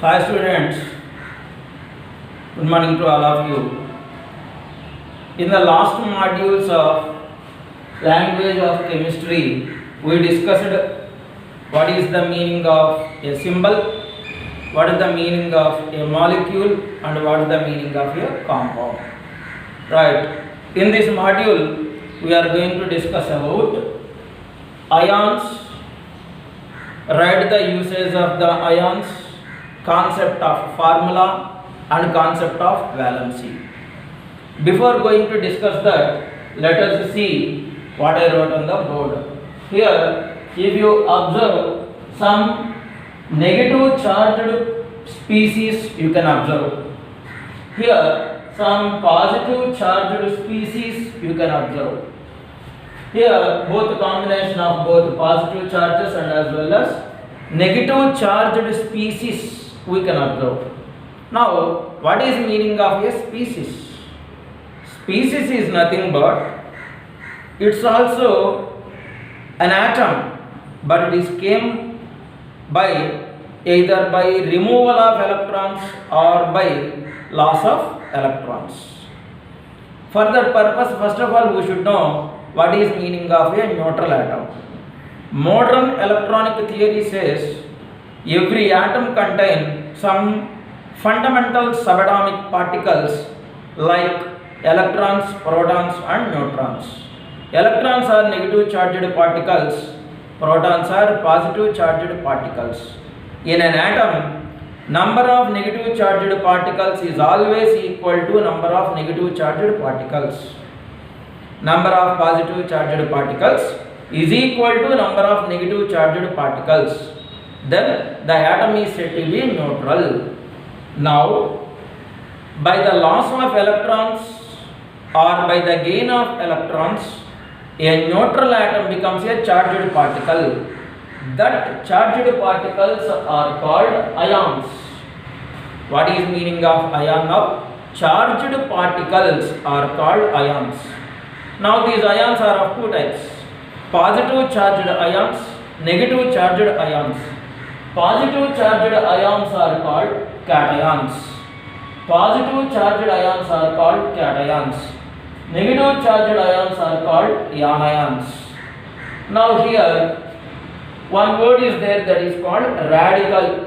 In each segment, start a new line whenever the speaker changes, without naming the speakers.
Hi students, good morning to all of you. In the last modules of language of chemistry, we discussed what is the meaning of a symbol, what is the meaning of a molecule, and what is the meaning of a compound. Right. In this module, we are going to discuss about ions, write the uses of the ions, concept of formula and concept of valency. Before going to discuss that, let us see what I wrote on the board. Here, if you observe some negative charged species, you can observe. Here, some positive charged species, you can observe. Here, both combination of both positive charges and as well as negative charged species we can observe. Now, what is meaning of a species? Species is nothing but it's also an atom, but it is came by either by removal of electrons or by loss of electrons. For that purpose, first of all, we should know what is meaning of a neutral atom. Modern electronic theory says every atom contains some fundamental subatomic particles like electrons, protons and neutrons. Electrons are negative charged particles, protons are positive charged particles. In an atom, number of negative charged particles is always equal to number of negative charged particles. Number of positive charged particles is equal to number of negative charged particles. Then the atom is said to be neutral. Now, by the loss of electrons or by the gain of electrons, a neutral atom becomes a charged particle. That charged particles are called ions. What is meaning of ion now? Charged particles are called ions. Now these ions are of two types: positive charged ions, negative charged ions. Positive charged ions are called cations. Positive charged ions are called cations. Negative charged ions are called anions. Now here one word is there that is called radical.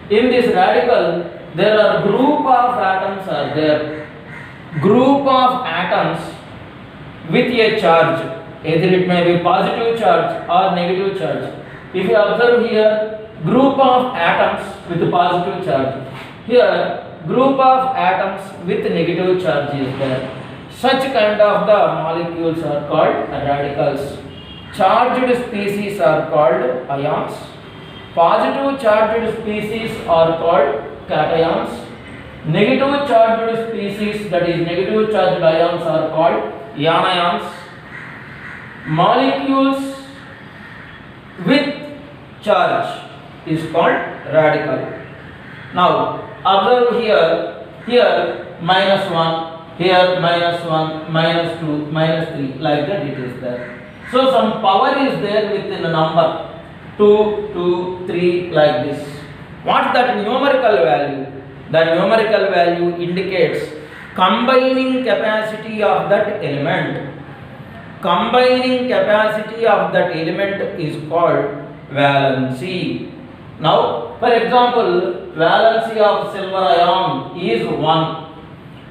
In this radical there are group of atoms are there. Group of atoms with a charge, either it may be positive charge or negative charge. If you observe here, group of atoms with positive charge. Here, group of atoms with negative charge is there. Such kind of the molecules are called radicals. Charged species are called ions. Positive charged species are called cations. Negative charged species, that is negative charged ions, are called anions. Molecules with charge is called radical. Now observe here minus 1, here minus 1, minus 2, minus 3, like that it is there. So some power is there within the number 2, 2, 3, like this. What that numerical value? The numerical value indicates combining capacity of that element. Combining capacity of that element is called valency. Now, for example, valency of silver ion is 1.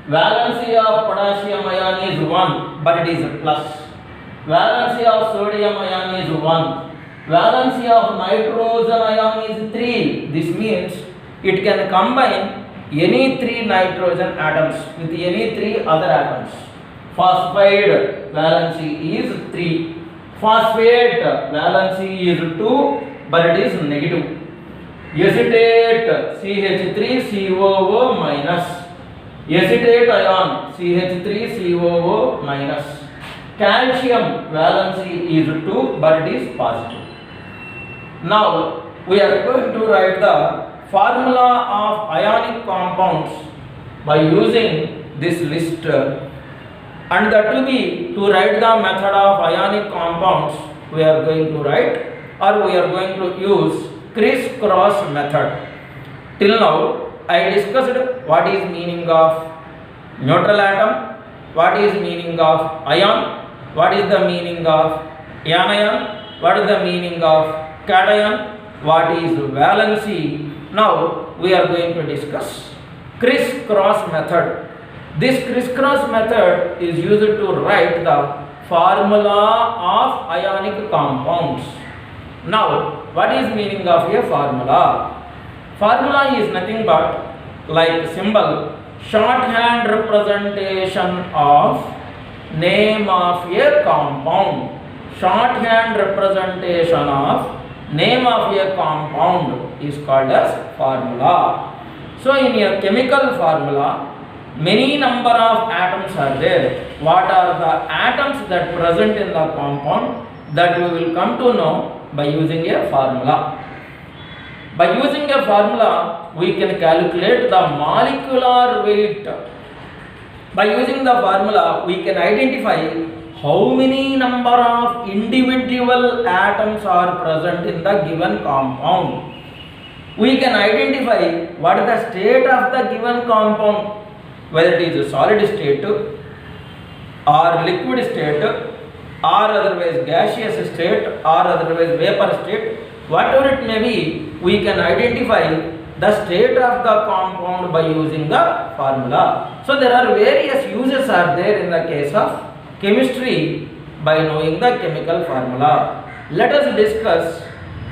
Valency of potassium ion is 1, but it is a plus. Valency of sodium ion is 1. Valency of nitrogen ion is 3. This means it can combine any 3 nitrogen atoms with any 3 other atoms. Phosphide valency is 3. Phosphate valency is 2, but it is negative. Acetate CH3COO minus. Acetate ion CH3COO minus. Calcium valency is 2, but it is positive. Now we are going to write the formula of ionic compounds by using this list, and that to write the method of ionic compounds we are going to write, or we are going to use criss-cross method. Till now, I discussed what is meaning of neutral atom, what is meaning of ion, what is the meaning of anion, what is the meaning of cation, what is valency. Now we are going to discuss criss-cross method. This criss-cross method is used to write the formula of ionic compounds. Now, what is meaning of a formula? Formula is nothing but like symbol, shorthand representation of name of a compound. Shorthand representation of name of a compound is called as formula. So, in a chemical formula, many number of atoms are there. What are the atoms that present in the compound? That we will come to know by using a formula. By using a formula, we can calculate the molecular weight. By using the formula, we can identify how many number of individual atoms are present in the given compound. We can identify what is the state of the given compound, whether it is a solid state or liquid state or otherwise gaseous state or otherwise vapor state, whatever it may be, we can identify the state of the compound by using the formula. So there are various uses are there in the case of chemistry by knowing the chemical formula. Let us discuss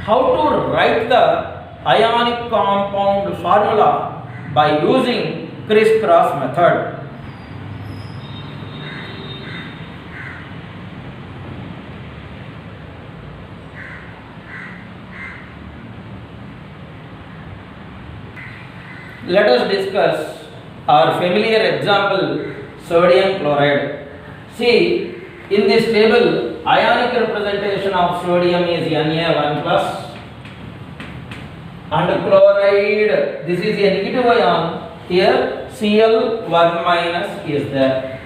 how to write the ionic compound formula by using criss-cross method. Let us discuss our familiar example, sodium chloride. See, in this table, ionic representation of sodium is Na1 plus, and chloride, this is a negative ion. Here Cl1 minus is there.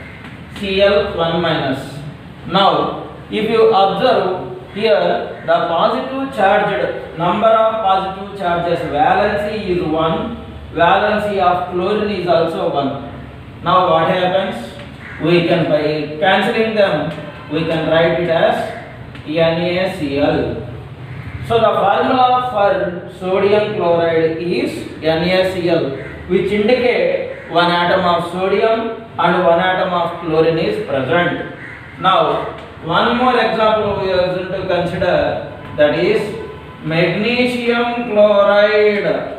Cl1 minus. Now, if you observe here, the positive charged, number of positive charges, valency is 1. Valency of chlorine is also 1. Now what happens? We can, by cancelling them, we can write it as NaCl. So the formula for sodium chloride is NaCl, which indicate one atom of sodium and one atom of chlorine is present. Now one more example we are going to consider, that is magnesium chloride.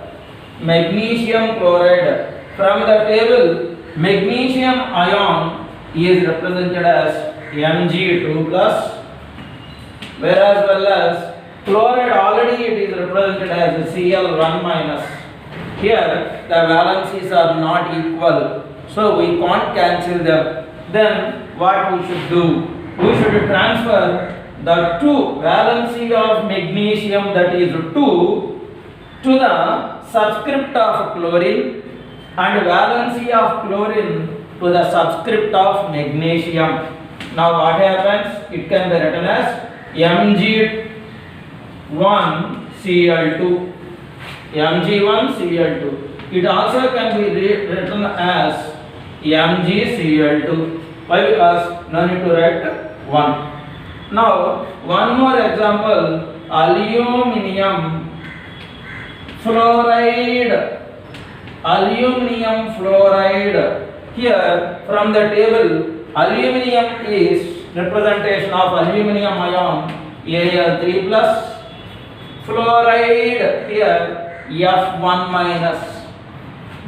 Magnesium chloride. From the table, magnesium ion is represented as Mg2 plus, whereas well as chloride already it is represented as Cl1 minus. Here the valencies are not equal, so we can't cancel them. Then what we should do? We should transfer the 2 valency of magnesium, that is 2, to the subscript of chlorine, and valency of chlorine to the subscript of magnesium. Now what happens? It can be written as Mg1Cl2. Mg1Cl2. It also can be written as MgCl2. Why? Because no need to write 1. Now one more example, aluminium fluoride. Aluminium fluoride. Here from the table, aluminium is representation of aluminium ion Al3 plus, fluoride here F1 minus.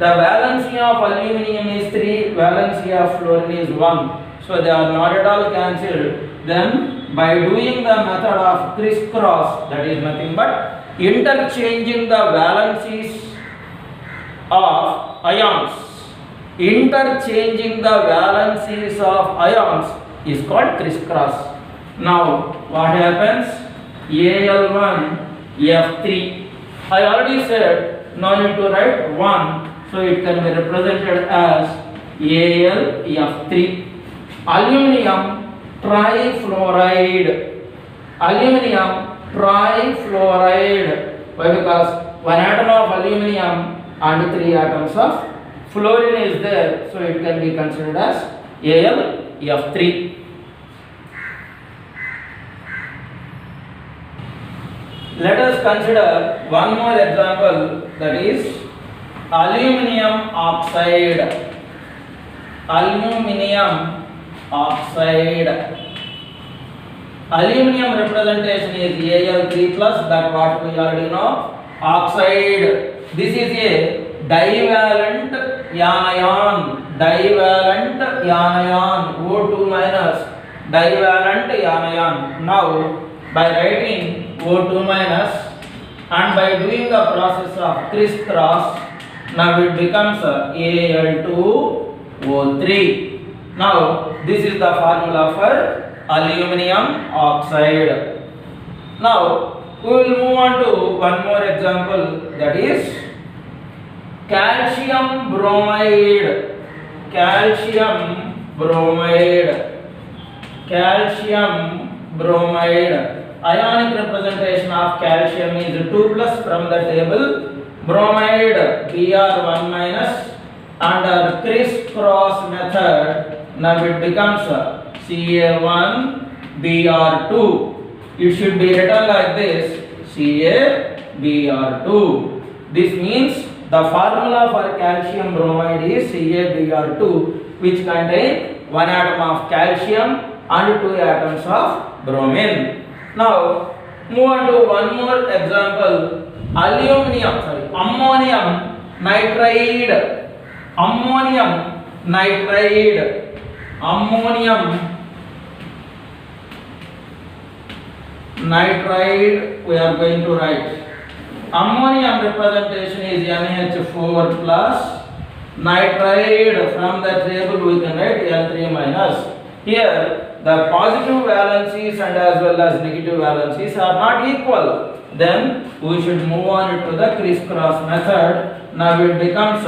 The valency of aluminium is 3, valency of fluorine is 1. So they are not at all cancelled. Then by doing the method of criss-cross, that is nothing but interchanging the valencies of ions. Interchanging the valencies of ions is called criss-cross. Now what happens? Al1 F3. I already said no need to write 1, so it can be represented as AlF3. Aluminium trifluoride. Aluminium trifluoride. Why? Because one atom of aluminium and 3 atoms of fluorine is there, so it can be considered as AlF3. Let us consider one more example, that is aluminium oxide. Aluminium oxide. Aluminium representation is Al3 plus, that what we already know. Oxide. This is a divalent anion. Divalent anion. O2 minus. Divalent anion. Now, by writing O2 minus and by doing the process of crisscross, now it becomes Al2O3. Now, this is the formula for aluminium oxide. Now, we will move on to one more example, that is calcium bromide. Calcium bromide. Calcium bromide. Ionic representation of calcium is 2 plus from the table. Bromide Br1 minus. Under crisscross method, now it becomes Ca1Br2. It should be written like this, CaBr2. This means the formula for calcium bromide is CaBr2, which contains 1 atom of calcium and 2 atoms of bromine. Now, move on to one more example, ammonium nitride. Ammonium nitride. Ammonium nitride, we are going to write. Ammonium representation is NH4 plus. Nitride, from the table we can write N3 minus. Here the positive valencies and as well as negative valencies are not equal. Then we should move on to the crisscross method. Now it becomes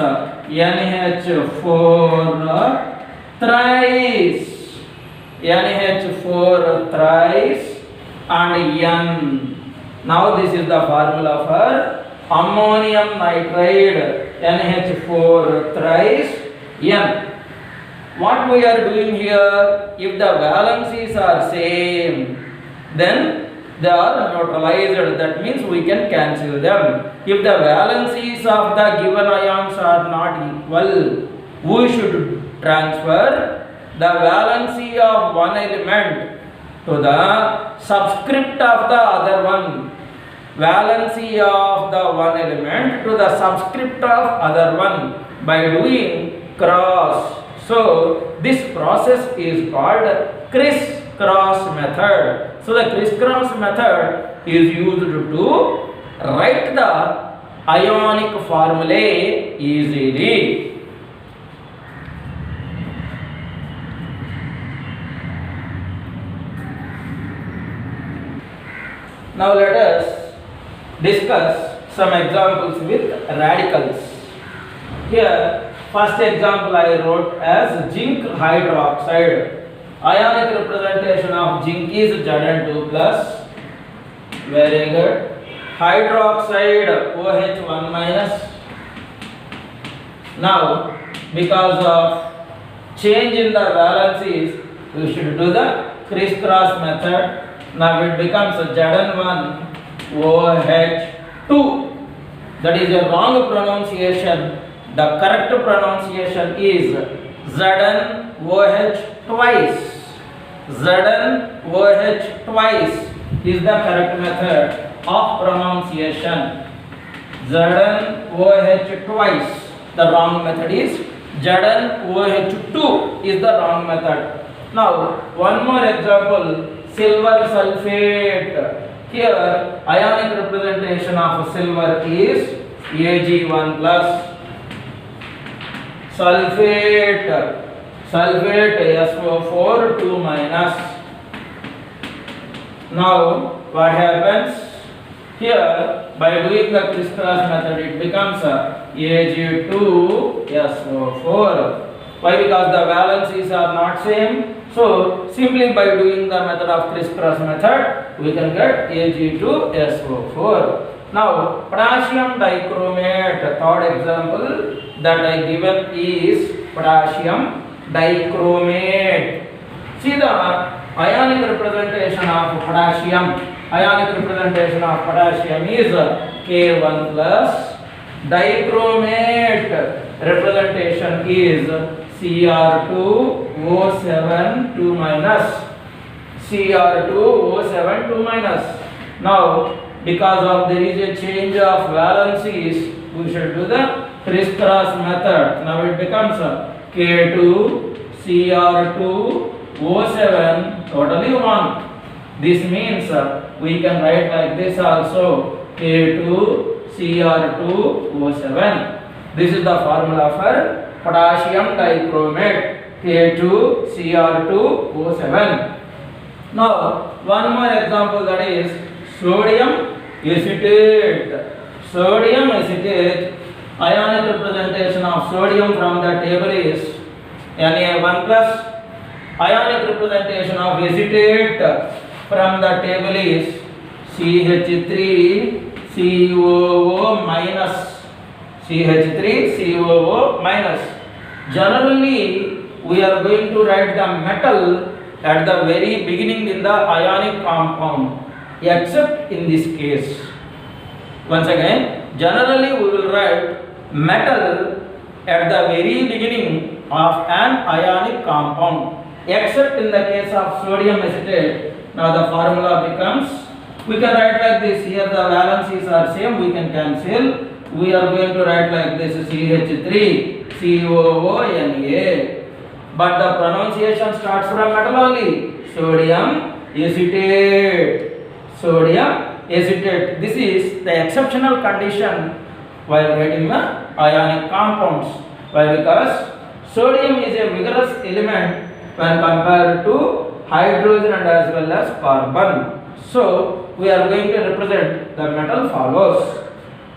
NH4 thrice. NH4 thrice and N. Now this is the formula for ammonium nitride, NH4 thrice N. What we are doing here, if the valencies are same, then they are neutralized. That means we can cancel them. If the valencies of the given ions are not equal, we should transfer the valency of one element to the subscript of the other one. Valency of the one element to the subscript of other one by doing cross. So this process is called crisscross method. So the crisscross method is used to write the ionic formulae easily. Now let us discuss some examples with radicals. Here, first example I wrote as zinc hydroxide. Ionic representation of zinc is Zn2 plus. Very good. Hydroxide OH1 minus. Now, because of change in the valencies, we should do the crisscross method. Now it becomes Zn1 OH2. That is a wrong pronunciation. The correct pronunciation is ZnOH twice. ZnOH twice is the correct method of pronunciation. ZnOH twice. The wrong method is ZnOH2 is the wrong method. Now, one more example, silver sulfate. Here, ionic representation of silver is Ag1 plus. Sulfate, SO4 2 minus. Now what happens here, by doing the crisscross method, it becomes Ag2SO4. Why? Because the valencies are not same. So simply by doing the method of crisscross method, we can get Ag2SO4. Now, potassium dichromate, third example that I given is potassium dichromate. See the ionic representation of potassium. Ionic representation of potassium is K1 plus. Dichromate representation is Cr2O7 2 minus. Cr2O7 2 minus. Now, because of there is a change of valencies, we should do the crisscross method. Now it becomes K2 Cr2O7 totally 1. This means we can write like this also, K2 Cr2O7. This is the formula for potassium dichromate, K2 Cr2O7. Now one more example, that is sodium acetate. Sodium acetate, ionic representation of sodium from the table is Na1 plus. Ionic representation of acetate from the table is CH3COO minus. CH3COO minus. Generally, we are going to write the metal at the very beginning in the ionic compound, except in this case. Once again, generally we will write metal at the very beginning of an ionic compound, except in the case of sodium acetate. Now the formula becomes, we can write like this. Here the valencies are same, we can cancel. We are going to write like this, CH3COO Na. But the pronunciation starts from metal only. Sodium acetate. Sodium acetate. This is the exceptional condition while writing the ionic compounds. Why? Because sodium is a vigorous element when compared to hydrogen and as well as carbon. So we are going to represent the metal follows.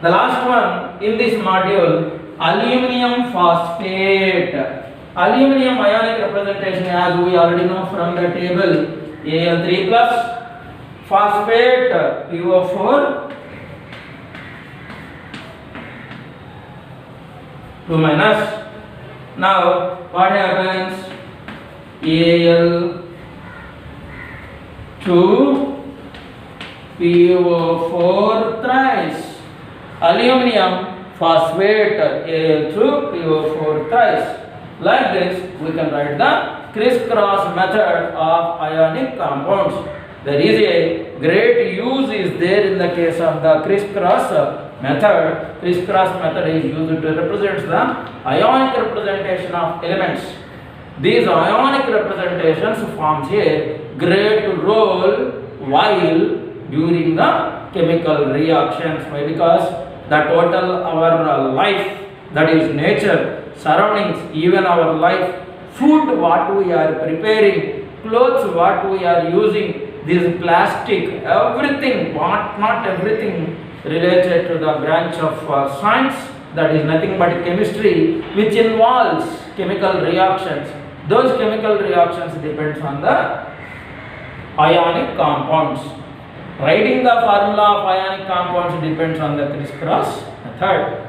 The last one in this module, aluminum phosphate. Aluminum ionic representation, as we already know from the table, Al3 plus, phosphate PO4 2 minus. Now what happens? Al2 PO4 thrice. Aluminum phosphate Al2 PO4 thrice. Like this, we can write the crisscross method of ionic compounds. There is a great use is there in the case of the crisscross method. Crisscross method is used to represent the ionic representation of elements. These ionic representations forms a great role while during the chemical reactions. Why? Because the total our life, that is nature, surroundings, even our life, food what we are preparing, clothes what we are using, this plastic, everything, what not everything related to the branch of science, that is nothing but chemistry, which involves chemical reactions. Those chemical reactions depends on the ionic compounds. Writing the formula of ionic compounds depends on the crisscross method.